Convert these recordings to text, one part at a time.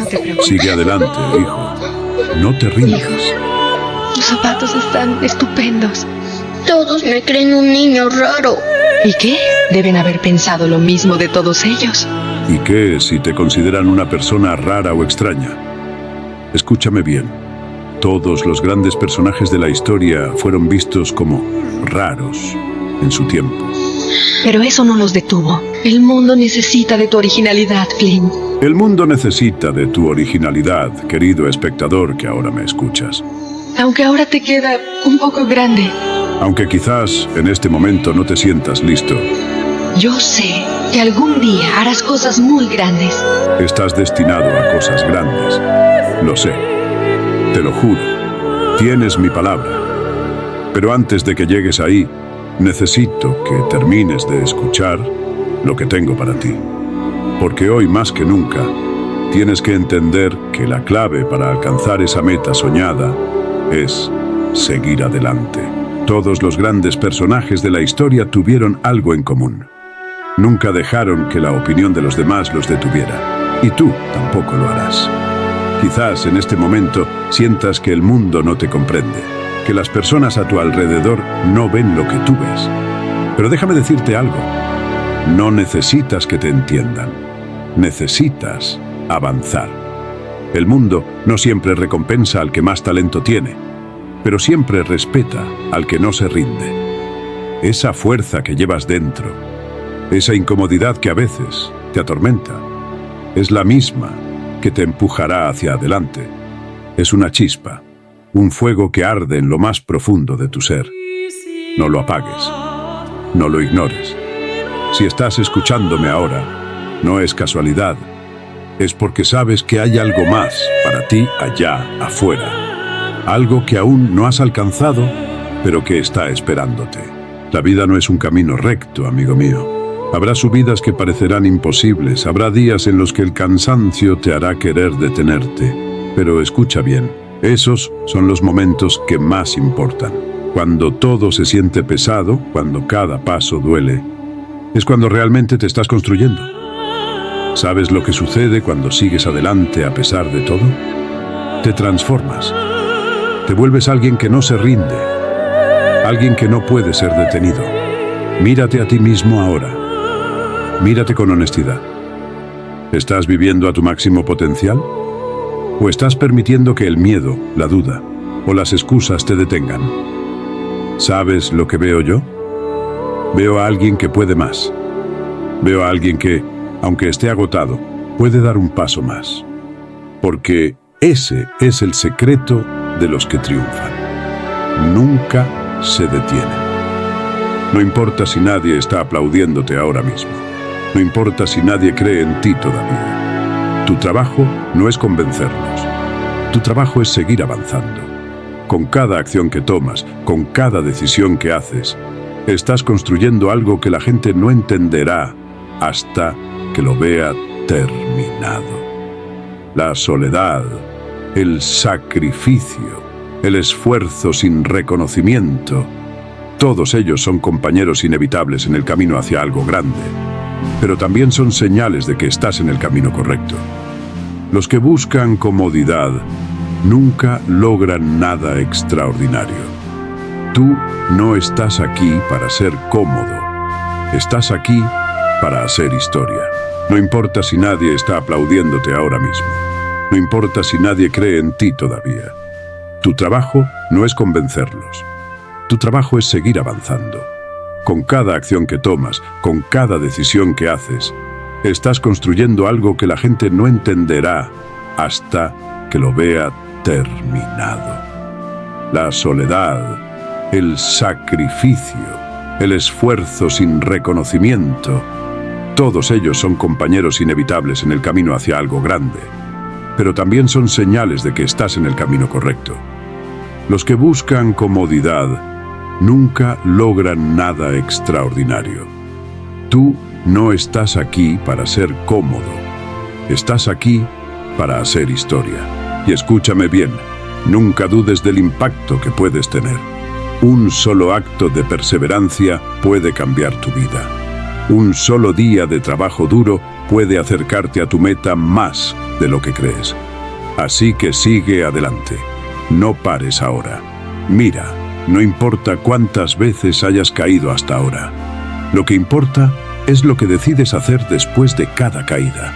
te preocupes. Sigue adelante, hijo. No te rindas. Hijos, tus zapatos están estupendos. Todos me creen un niño raro. ¿Y qué? Deben haber pensado lo mismo de todos ellos. ¿Y qué si te consideran una persona rara o extraña? Escúchame bien. Todos los grandes personajes de la historia fueron vistos como raros en su tiempo. Pero eso no los detuvo. El mundo necesita de tu originalidad, Flynn. El mundo necesita de tu originalidad, querido espectador que ahora me escuchas. Aunque ahora te queda un poco grande. Aunque quizás en este momento no te sientas listo. Yo sé que algún día harás cosas muy grandes. Estás destinado a cosas grandes. Lo sé. Te lo juro. Tienes mi palabra. Pero antes de que llegues ahí, necesito que termines de escuchar lo que tengo para ti. Porque hoy más que nunca, tienes que entender que la clave para alcanzar esa meta soñada es seguir adelante. Todos los grandes personajes de la historia tuvieron algo en común. Nunca dejaron que la opinión de los demás los detuviera. Y tú tampoco lo harás. Quizás en este momento sientas que el mundo no te comprende, que las personas a tu alrededor no ven lo que tú ves. Pero déjame decirte algo. No necesitas que te entiendan. Necesitas avanzar. El mundo no siempre recompensa al que más talento tiene, pero siempre respeta al que no se rinde. Esa fuerza que llevas dentro, esa incomodidad que a veces te atormenta, es la misma que te empujará hacia adelante. Es una chispa, un fuego que arde en lo más profundo de tu ser. No lo apagues, no lo ignores. Si estás escuchándome ahora, no es casualidad, es porque sabes que hay algo más para ti allá afuera. Algo que aún no has alcanzado, pero que está esperándote. La vida no es un camino recto, amigo mío. Habrá subidas que parecerán imposibles, habrá días en los que el cansancio te hará querer detenerte. Pero escucha bien, esos son los momentos que más importan. Cuando todo se siente pesado, cuando cada paso duele, es cuando realmente te estás construyendo. ¿Sabes lo que sucede cuando sigues adelante a pesar de todo? Te transformas. Te vuelves alguien que no se rinde, alguien que no puede ser detenido. Mírate a ti mismo ahora. Mírate con honestidad. ¿Estás viviendo a tu máximo potencial? ¿O estás permitiendo que el miedo, la duda o las excusas te detengan? ¿Sabes lo que veo yo? Veo a alguien que puede más. Veo a alguien que, aunque esté agotado, puede dar un paso más. Porque ese es el secreto de los que triunfan. Nunca se detienen. No importa si nadie está aplaudiéndote ahora mismo. No importa si nadie cree en ti todavía. Tu trabajo no es convencerlos. Tu trabajo es seguir avanzando. Con cada acción que tomas, con cada decisión que haces, estás construyendo algo que la gente no entenderá hasta que lo vea terminado. La soledad, el sacrificio, el esfuerzo sin reconocimiento, todos ellos son compañeros inevitables en el camino hacia algo grande, pero también son señales de que estás en el camino correcto. Los que buscan comodidad nunca logran nada extraordinario. Tú no estás aquí para ser cómodo. Estás aquí para hacer historia. No importa si nadie está aplaudiéndote ahora mismo. No importa si nadie cree en ti todavía. Tu trabajo no es convencerlos. Tu trabajo es seguir avanzando. Con cada acción que tomas, con cada decisión que haces, estás construyendo algo que la gente no entenderá hasta que lo vea terminado. La soledad, el sacrificio, el esfuerzo sin reconocimiento, todos ellos son compañeros inevitables en el camino hacia algo grande, pero también son señales de que estás en el camino correcto. Los que buscan comodidad nunca logran nada extraordinario. Tú no estás aquí para ser cómodo. Estás aquí para hacer historia. Y escúchame bien, nunca dudes del impacto que puedes tener. Un solo acto de perseverancia puede cambiar tu vida. Un solo día de trabajo duro puede acercarte a tu meta más de lo que crees. Así que sigue adelante. No pares ahora. Mira, no importa cuántas veces hayas caído hasta ahora. Lo que importa es lo que decides hacer después de cada caída.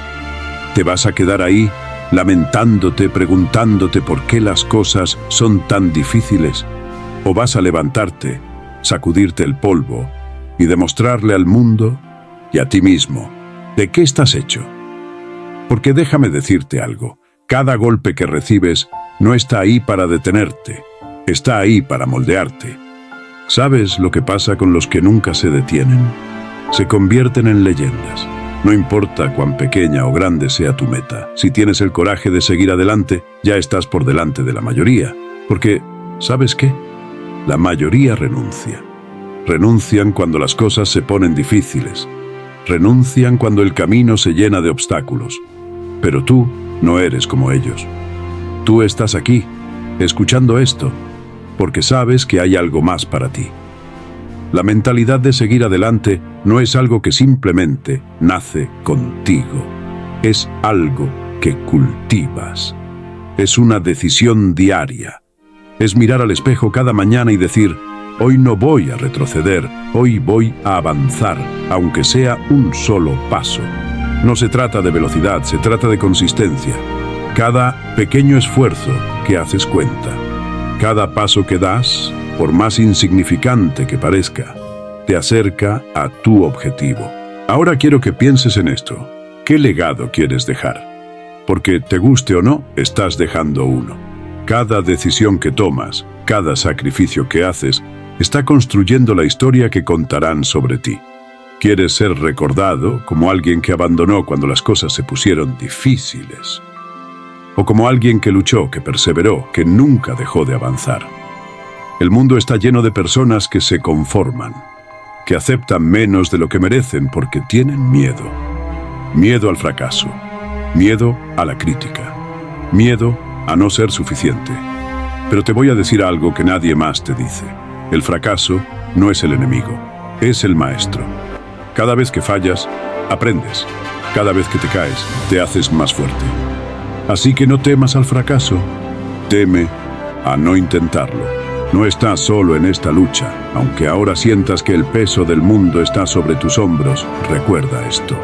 ¿Te vas a quedar ahí, lamentándote, preguntándote por qué las cosas son tan difíciles? ¿O vas a levantarte, sacudirte el polvo y demostrarle al mundo y a ti mismo de qué estás hecho? Porque déjame decirte algo, cada golpe que recibes no está ahí para detenerte, está ahí para moldearte. ¿Sabes lo que pasa con los que nunca se detienen? Se convierten en leyendas. No importa cuán pequeña o grande sea tu meta, si tienes el coraje de seguir adelante, ya estás por delante de la mayoría. Porque, ¿sabes qué? La mayoría renuncia. Renuncian cuando las cosas se ponen difíciles. Renuncian cuando el camino se llena de obstáculos. Pero tú no eres como ellos. Tú estás aquí, escuchando esto, porque sabes que hay algo más para ti. La mentalidad de seguir adelante no es algo que simplemente nace contigo. Es algo que cultivas. Es una decisión diaria. Es mirar al espejo cada mañana y decir, hoy no voy a retroceder, hoy voy a avanzar, aunque sea un solo paso. No se trata de velocidad, se trata de consistencia. Cada pequeño esfuerzo que haces cuenta. Cada paso que das, por más insignificante que parezca, te acerca a tu objetivo. Ahora quiero que pienses en esto. ¿Qué legado quieres dejar? Porque te guste o no, estás dejando uno. Cada decisión que tomas, cada sacrificio que haces, está construyendo la historia que contarán sobre ti. ¿Quieres ser recordado como alguien que abandonó cuando las cosas se pusieron difíciles? ¿O como alguien que luchó, que perseveró, que nunca dejó de avanzar? El mundo está lleno de personas que se conforman, que aceptan menos de lo que merecen porque tienen miedo. Miedo al fracaso, miedo a la crítica, miedo a no ser suficiente. Pero te voy a decir algo que nadie más te dice. El fracaso no es el enemigo, es el maestro. Cada vez que fallas, aprendes. Cada vez que te caes, te haces más fuerte. Así que no temas al fracaso, teme a no intentarlo. No estás solo en esta lucha, aunque ahora sientas que el peso del mundo está sobre tus hombros, recuerda esto.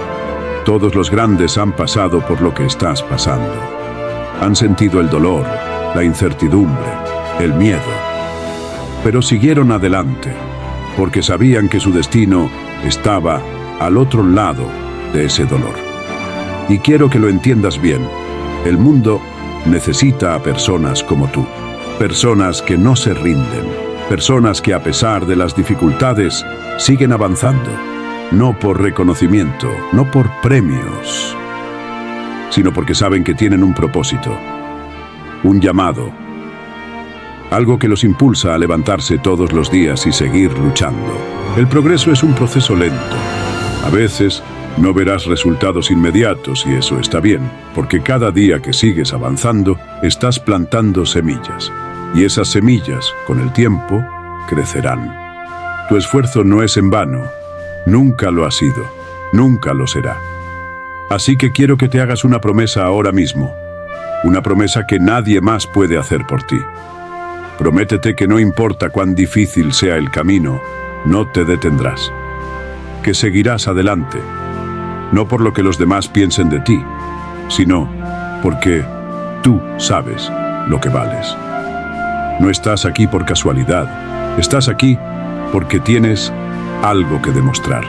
Todos los grandes han pasado por lo que estás pasando. Han sentido el dolor, la incertidumbre, el miedo. Pero siguieron adelante, porque sabían que su destino estaba al otro lado de ese dolor. Y quiero que lo entiendas bien. El mundo necesita a personas como tú. Personas que no se rinden. Personas que a pesar de las dificultades siguen avanzando. No por reconocimiento, no por premios, sino porque saben que tienen un propósito, un llamado. Algo que los impulsa a levantarse todos los días y seguir luchando. El progreso es un proceso lento. A veces no verás resultados inmediatos y eso está bien, porque cada día que sigues avanzando, estás plantando semillas. Y esas semillas, con el tiempo, crecerán. Tu esfuerzo no es en vano. Nunca lo ha sido. Nunca lo será. Así que quiero que te hagas una promesa ahora mismo. Una promesa que nadie más puede hacer por ti. Prométete que no importa cuán difícil sea el camino, no te detendrás. Que seguirás adelante. No por lo que los demás piensen de ti, sino porque tú sabes lo que vales. No estás aquí por casualidad. Estás aquí porque tienes algo que demostrar,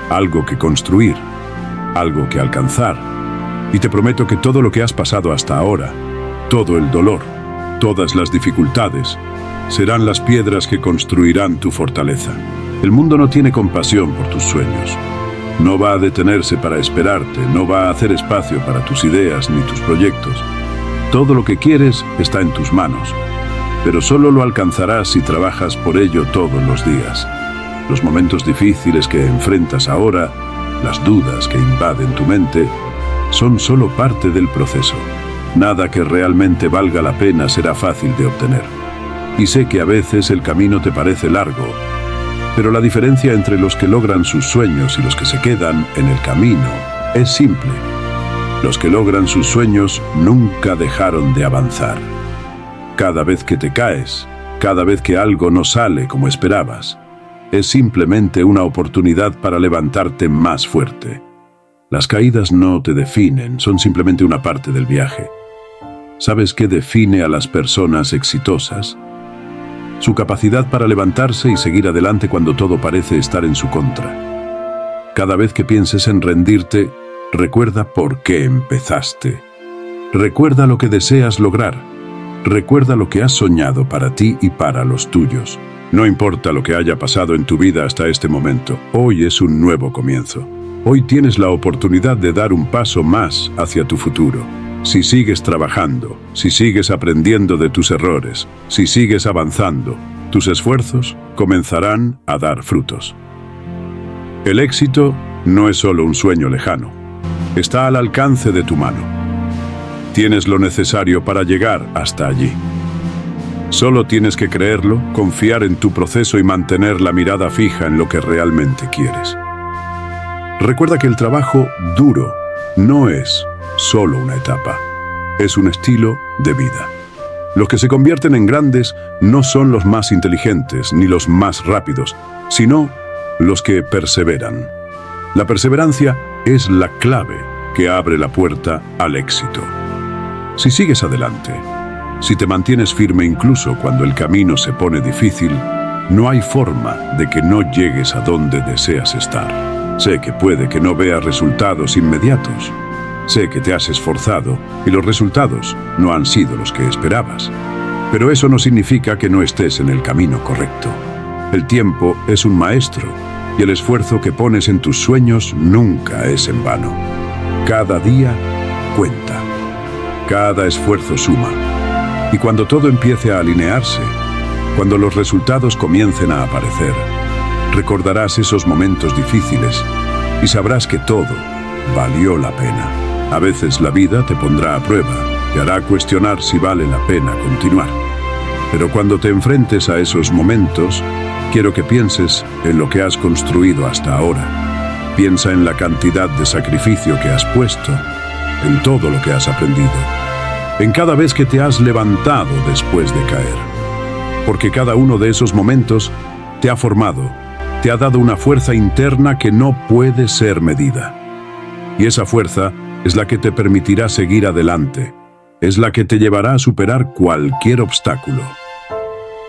algo que construir, algo que alcanzar. Y te prometo que todo lo que has pasado hasta ahora, todo el dolor, todas las dificultades, serán las piedras que construirán tu fortaleza. El mundo no tiene compasión por tus sueños. No va a detenerse para esperarte, no va a hacer espacio para tus ideas ni tus proyectos. Todo lo que quieres está en tus manos, pero solo lo alcanzarás si trabajas por ello todos los días. Los momentos difíciles que enfrentas ahora, las dudas que invaden tu mente, son solo parte del proceso. Nada que realmente valga la pena será fácil de obtener. Y sé que a veces el camino te parece largo, pero la diferencia entre los que logran sus sueños y los que se quedan en el camino Es simple. Los que logran sus sueños nunca dejaron de avanzar. Cada vez que te caes, cada vez que algo no sale como esperabas, es simplemente una oportunidad para levantarte más fuerte. Las caídas no te definen, son simplemente una parte del viaje. ¿Sabes qué define a las personas exitosas? Su capacidad para levantarse y seguir adelante cuando todo parece estar en su contra. Cada vez que pienses en rendirte, recuerda por qué empezaste. Recuerda lo que deseas lograr. Recuerda lo que has soñado para ti y para los tuyos. No importa lo que haya pasado en tu vida hasta este momento, hoy es un nuevo comienzo. Hoy tienes la oportunidad de dar un paso más hacia tu futuro. Si sigues trabajando, si sigues aprendiendo de tus errores, si sigues avanzando, tus esfuerzos comenzarán a dar frutos. El éxito no es solo un sueño lejano. Está al alcance de tu mano. Tienes lo necesario para llegar hasta allí. Solo tienes que creerlo, confiar en tu proceso y mantener la mirada fija en lo que realmente quieres. Recuerda que el trabajo duro no es solo una etapa, es un estilo de vida. Los que se convierten en grandes no son los más inteligentes ni los más rápidos, sino los que perseveran. La perseverancia es la clave que abre la puerta al éxito. Si sigues adelante, si te mantienes firme incluso cuando el camino se pone difícil, no hay forma de que no llegues a donde deseas estar. Sé que puede que no veas resultados inmediatos. Sé que te has esforzado y los resultados no han sido los que esperabas. Pero eso no significa que no estés en el camino correcto. El tiempo es un maestro y el esfuerzo que pones en tus sueños nunca es en vano. Cada día cuenta. Cada esfuerzo suma. Y cuando todo empiece a alinearse, cuando los resultados comiencen a aparecer, recordarás esos momentos difíciles y sabrás que todo valió la pena. A veces la vida te pondrá a prueba, te hará cuestionar si vale la pena continuar. Pero cuando te enfrentes a esos momentos, quiero que pienses en lo que has construido hasta ahora. Piensa en la cantidad de sacrificio que has puesto, en todo lo que has aprendido, en cada vez que te has levantado después de caer. Porque cada uno de esos momentos te ha formado, te ha dado una fuerza interna que no puede ser medida. Y esa fuerza es la que te permitirá seguir adelante, es la que te llevará a superar cualquier obstáculo.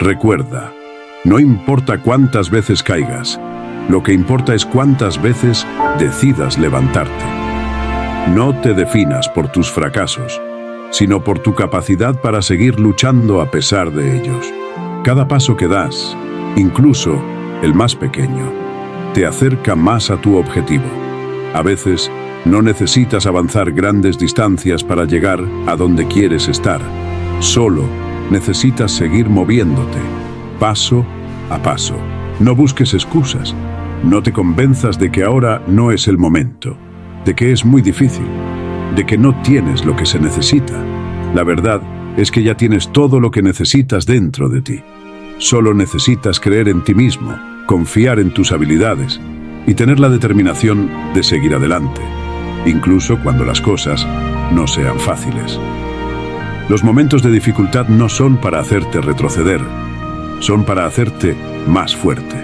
Recuerda, no importa cuántas veces caigas, lo que importa es cuántas veces decidas levantarte. No te definas por tus fracasos, sino por tu capacidad para seguir luchando a pesar de ellos. Cada paso que das, incluso el más pequeño, te acerca más a tu objetivo. A veces, no necesitas avanzar grandes distancias para llegar a donde quieres estar. Solo necesitas seguir moviéndote, paso a paso. No busques excusas. No te convenzas de que ahora no es el momento, de que es muy difícil, de que no tienes lo que se necesita. La verdad es que ya tienes todo lo que necesitas dentro de ti. Solo necesitas creer en ti mismo, confiar en tus habilidades y tener la determinación de seguir adelante, incluso cuando las cosas no sean fáciles. Los momentos de dificultad no son para hacerte retroceder, son para hacerte más fuerte.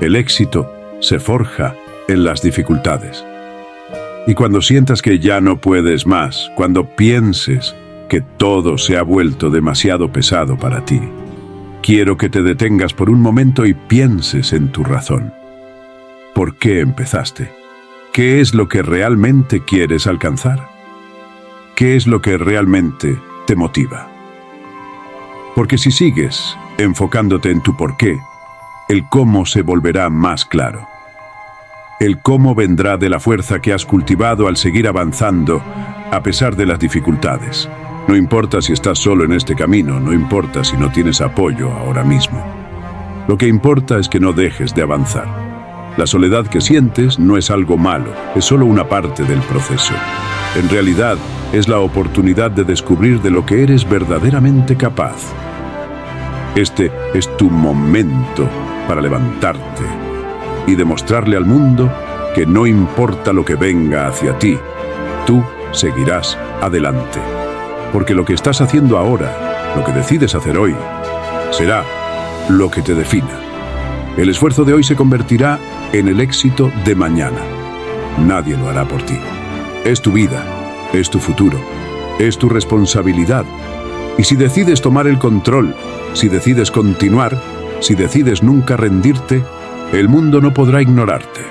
El éxito se forja en las dificultades. Y cuando sientas que ya no puedes más, cuando pienses que todo se ha vuelto demasiado pesado para ti, quiero que te detengas por un momento y pienses en tu razón. ¿Por qué empezaste? ¿Qué es lo que realmente quieres alcanzar? ¿Qué es lo que realmente te motiva? Porque si sigues enfocándote en tu por qué, el cómo se volverá más claro. El cómo vendrá de la fuerza que has cultivado al seguir avanzando a pesar de las dificultades. No importa si estás solo en este camino, no importa si no tienes apoyo ahora mismo. Lo que importa es que no dejes de avanzar. La soledad que sientes no es algo malo, es solo una parte del proceso. En realidad, es la oportunidad de descubrir de lo que eres verdaderamente capaz. Este es tu momento para levantarte y demostrarle al mundo que no importa lo que venga hacia ti, tú seguirás adelante. Porque lo que estás haciendo ahora, lo que decides hacer hoy, será lo que te defina. El esfuerzo de hoy se convertirá en el éxito de mañana. Nadie lo hará por ti. Es tu vida, es tu futuro, es tu responsabilidad. Y si decides tomar el control, si decides continuar, si decides nunca rendirte, el mundo no podrá ignorarte.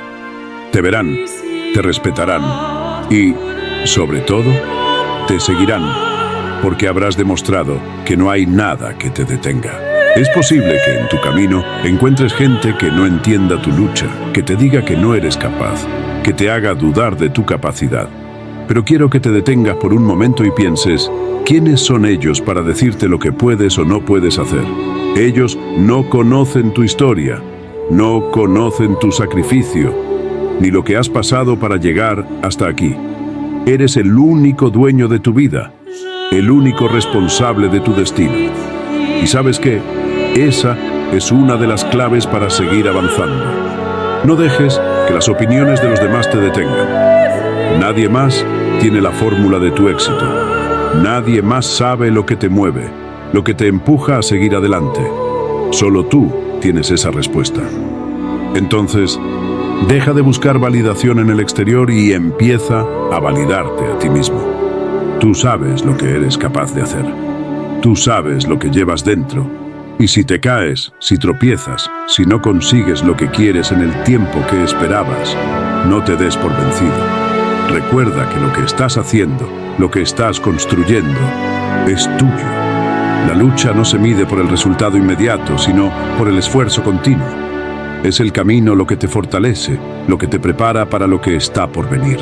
Te verán, te respetarán y, sobre todo, te seguirán, porque habrás demostrado que no hay nada que te detenga. Es posible que en tu camino encuentres gente que no entienda tu lucha, que te diga que no eres capaz, que te haga dudar de tu capacidad. Pero quiero que te detengas por un momento y pienses, ¿quiénes son ellos para decirte lo que puedes o no puedes hacer? Ellos no conocen tu historia, no conocen tu sacrificio, ni lo que has pasado para llegar hasta aquí. Eres el único dueño de tu vida, el único responsable de tu destino. ¿Y sabes qué? Esa es una de las claves para seguir avanzando. No dejes que las opiniones de los demás te detengan. Nadie más tiene la fórmula de tu éxito. Nadie más sabe lo que te mueve, lo que te empuja a seguir adelante. Solo tú tienes esa respuesta. Entonces, deja de buscar validación en el exterior y empieza a validarte a ti mismo. Tú sabes lo que eres capaz de hacer. Tú sabes lo que llevas dentro. Y si te caes, si tropiezas, si no consigues lo que quieres en el tiempo que esperabas, no te des por vencido. Recuerda que lo que estás haciendo, lo que estás construyendo, es tuyo. La lucha no se mide por el resultado inmediato, sino por el esfuerzo continuo. Es el camino lo que te fortalece, lo que te prepara para lo que está por venir.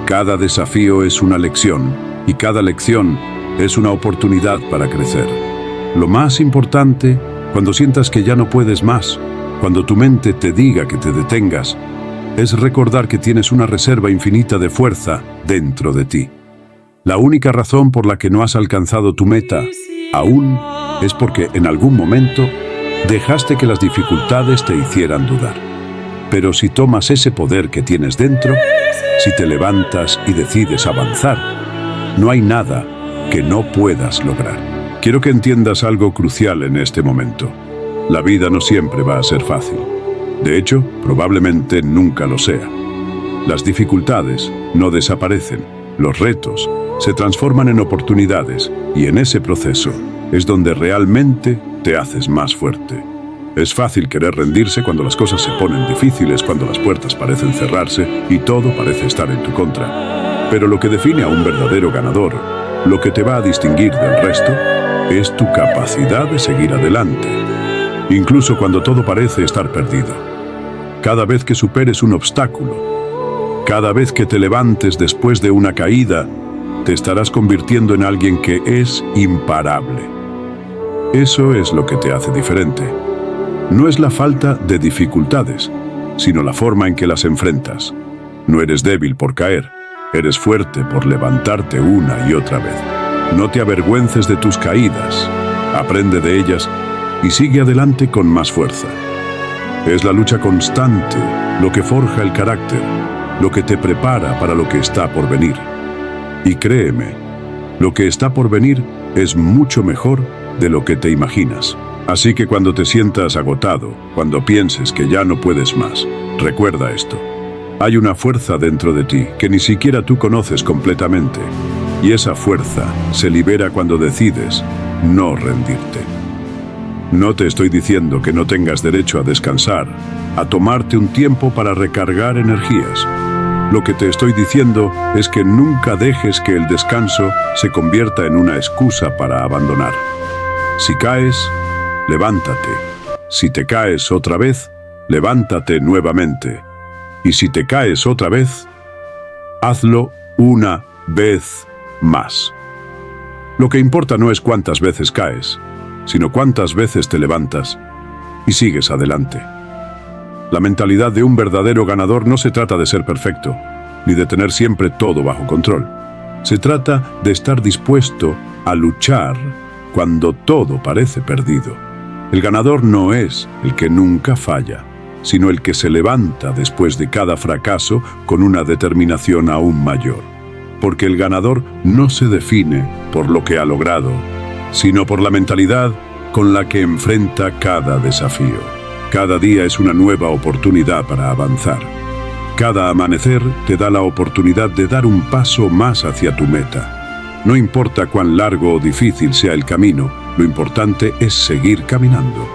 Cada desafío es una lección, y cada lección es una oportunidad para crecer. Lo más importante, cuando sientas que ya no puedes más, cuando tu mente te diga que te detengas, es recordar que tienes una reserva infinita de fuerza dentro de ti. La única razón por la que no has alcanzado tu meta aún es porque en algún momento dejaste que las dificultades te hicieran dudar. Pero si tomas ese poder que tienes dentro, si te levantas y decides avanzar, no hay nada que no puedas lograr. Quiero que entiendas algo crucial en este momento. La vida no siempre va a ser fácil. De hecho, probablemente nunca lo sea. Las dificultades no desaparecen. Los retos se transforman en oportunidades y en ese proceso es donde realmente te haces más fuerte. Es fácil querer rendirse cuando las cosas se ponen difíciles, cuando las puertas parecen cerrarse y todo parece estar en tu contra. Pero lo que define a un verdadero ganador, lo que te va a distinguir del resto, es tu capacidad de seguir adelante, incluso cuando todo parece estar perdido. Cada vez que superes un obstáculo, cada vez que te levantes después de una caída, te estarás convirtiendo en alguien que es imparable. Eso es lo que te hace diferente. No es la falta de dificultades, sino la forma en que las enfrentas. No eres débil por caer, eres fuerte por levantarte una y otra vez. No te avergüences de tus caídas, aprende de ellas y sigue adelante con más fuerza. Es la lucha constante lo que forja el carácter, lo que te prepara para lo que está por venir. Y créeme, lo que está por venir es mucho mejor de lo que te imaginas. Así que cuando te sientas agotado, cuando pienses que ya no puedes más, recuerda esto. Hay una fuerza dentro de ti que ni siquiera tú conoces completamente. Y esa fuerza se libera cuando decides no rendirte. No te estoy diciendo que no tengas derecho a descansar, a tomarte un tiempo para recargar energías. Lo que te estoy diciendo es que nunca dejes que el descanso se convierta en una excusa para abandonar. Si caes, levántate. Si te caes otra vez, levántate nuevamente. Y si te caes otra vez, hazlo una vez más. Lo que importa no es cuántas veces caes, sino cuántas veces te levantas y sigues adelante. La mentalidad de un verdadero ganador no se trata de ser perfecto, ni de tener siempre todo bajo control. Se trata de estar dispuesto a luchar cuando todo parece perdido. El ganador no es el que nunca falla, sino el que se levanta después de cada fracaso con una determinación aún mayor. Porque el ganador no se define por lo que ha logrado, sino por la mentalidad con la que enfrenta cada desafío. Cada día es una nueva oportunidad para avanzar. Cada amanecer te da la oportunidad de dar un paso más hacia tu meta. No importa cuán largo o difícil sea el camino, lo importante es seguir caminando.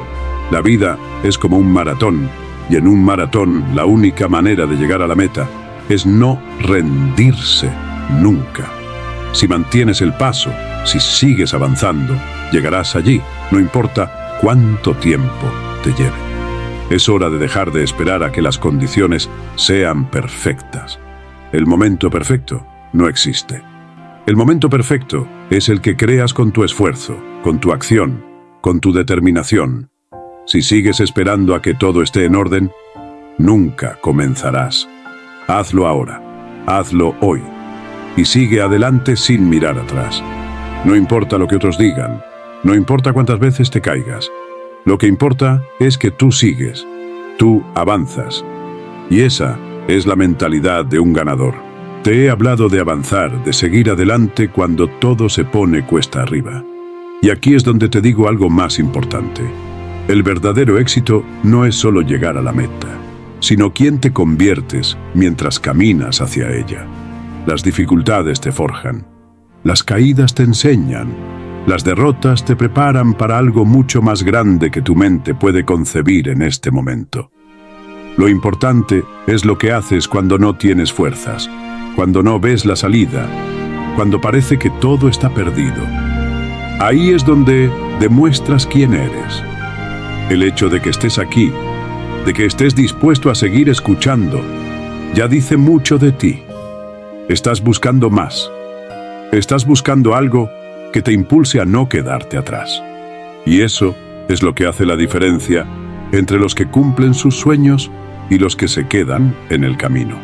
La vida es como un maratón, y en un maratón la única manera de llegar a la meta es no rendirse nunca. Si mantienes el paso, si sigues avanzando, llegarás allí, no importa cuánto tiempo te lleve. Es hora de dejar de esperar a que las condiciones sean perfectas. El momento perfecto no existe. El momento perfecto es el que creas con tu esfuerzo, con tu acción, con tu determinación. Si sigues esperando a que todo esté en orden, nunca comenzarás. Hazlo ahora, hazlo hoy, y sigue adelante sin mirar atrás. No importa lo que otros digan, no importa cuántas veces te caigas. Lo que importa es que tú sigues, tú avanzas. Y esa es la mentalidad de un ganador. Te he hablado de avanzar, de seguir adelante cuando todo se pone cuesta arriba. Y aquí es donde te digo algo más importante. El verdadero éxito no es solo llegar a la meta, sino quién te conviertes mientras caminas hacia ella. Las dificultades te forjan, las caídas te enseñan, las derrotas te preparan para algo mucho más grande que tu mente puede concebir en este momento. Lo importante es lo que haces cuando no tienes fuerzas, cuando no ves la salida, cuando parece que todo está perdido. Ahí es donde demuestras quién eres. El hecho de que estés aquí, de que estés dispuesto a seguir escuchando, ya dice mucho de ti. Estás buscando más. Estás buscando algo que te impulse a no quedarte atrás. Y eso es lo que hace la diferencia entre los que cumplen sus sueños y los que se quedan en el camino.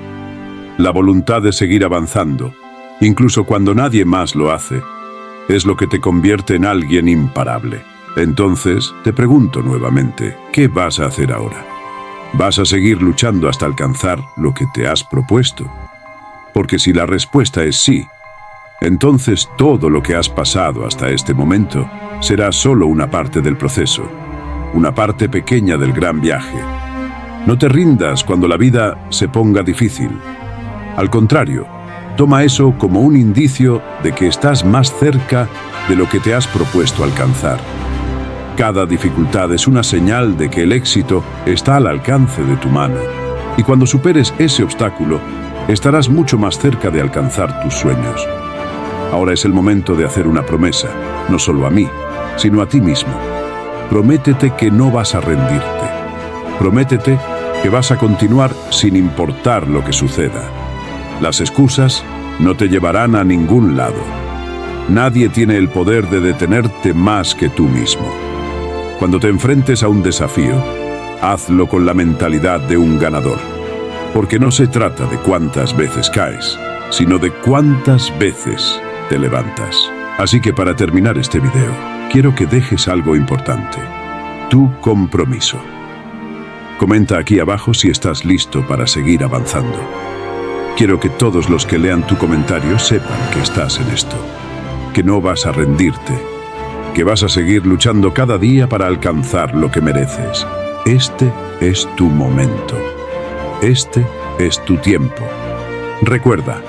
La voluntad de seguir avanzando, incluso cuando nadie más lo hace, es lo que te convierte en alguien imparable. Entonces, te pregunto nuevamente, ¿qué vas a hacer ahora? ¿Vas a seguir luchando hasta alcanzar lo que te has propuesto? Porque si la respuesta es sí, entonces todo lo que has pasado hasta este momento será solo una parte del proceso, una parte pequeña del gran viaje. No te rindas cuando la vida se ponga difícil. Al contrario, toma eso como un indicio de que estás más cerca de lo que te has propuesto alcanzar. Cada dificultad es una señal de que el éxito está al alcance de tu mano. Y cuando superes ese obstáculo, estarás mucho más cerca de alcanzar tus sueños. Ahora es el momento de hacer una promesa, no solo a mí, sino a ti mismo. Prométete que no vas a rendirte. Prométete que vas a continuar sin importar lo que suceda. Las excusas no te llevarán a ningún lado. Nadie tiene el poder de detenerte más que tú mismo. Cuando te enfrentes a un desafío, hazlo con la mentalidad de un ganador. Porque no se trata de cuántas veces caes, sino de cuántas veces te levantas. Así que para terminar este video, quiero que dejes algo importante. Tu compromiso. Comenta aquí abajo si estás listo para seguir avanzando. Quiero que todos los que lean tu comentario sepan que estás en esto, que no vas a rendirte, que vas a seguir luchando cada día para alcanzar lo que mereces. Este es tu momento. Este es tu tiempo. Recuerda,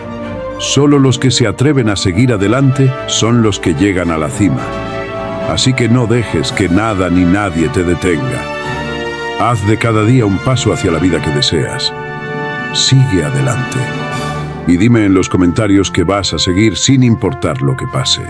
solo los que se atreven a seguir adelante son los que llegan a la cima. Así que no dejes que nada ni nadie te detenga. Haz de cada día un paso hacia la vida que deseas. Sigue adelante. Y dime en los comentarios que vas a seguir sin importar lo que pase.